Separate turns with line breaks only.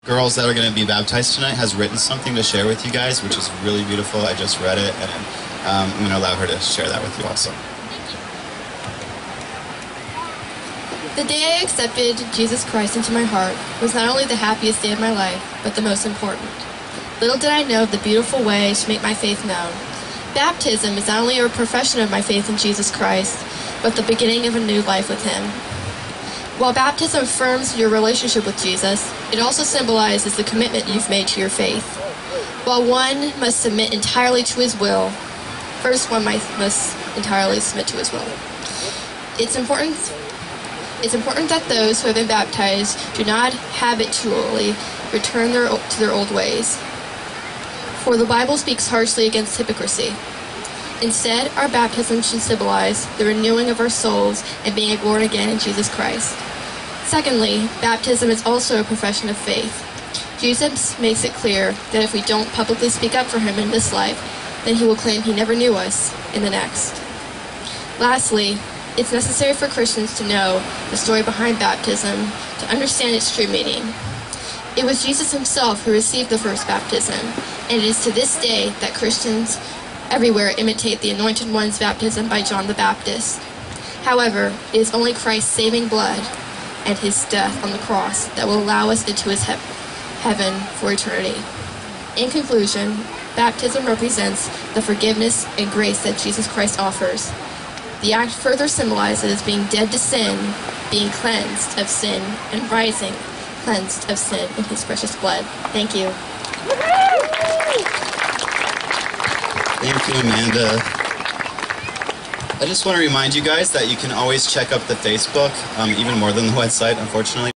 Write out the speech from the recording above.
Girls that are going to be baptized tonight has written something to share with you guys, which is really beautiful. I just read it, and I'm going to allow her to share that with you also.
The day I accepted Jesus Christ into my heart was not only the happiest day of my life, but the most important. Little did I know the beautiful way to make my faith known. Baptism is not only a profession of my faith in Jesus Christ, but the beginning of a new life with Him. While baptism affirms your relationship with Jesus, it also symbolizes the commitment you've made to your faith. While one must submit entirely to His will, first one must entirely submit to His will. It's important that those who have been baptized do not habitually return to their old ways. For the Bible speaks harshly against hypocrisy. Instead, our baptism should symbolize the renewing of our souls and being born again in Jesus Christ. Secondly, baptism is also a profession of faith. Jesus makes it clear that if we don't publicly speak up for Him in this life, then He will claim He never knew us in the next. Lastly, it's necessary for Christians to know the story behind baptism to understand its true meaning. It was Jesus Himself who received the first baptism, and it is to this day that Christians everywhere imitate the Anointed One's baptism by John the Baptist. However, it is only Christ's saving blood and His death on the cross that will allow us into His heaven for eternity. In conclusion, baptism represents the forgiveness and grace that Jesus Christ offers. The act further symbolizes being dead to sin, being cleansed of sin, and rising cleansed of sin in His precious blood. Thank you.
Thank you, Amanda. I just want to remind you guys that you can always check out the Facebook, even more than the website, unfortunately.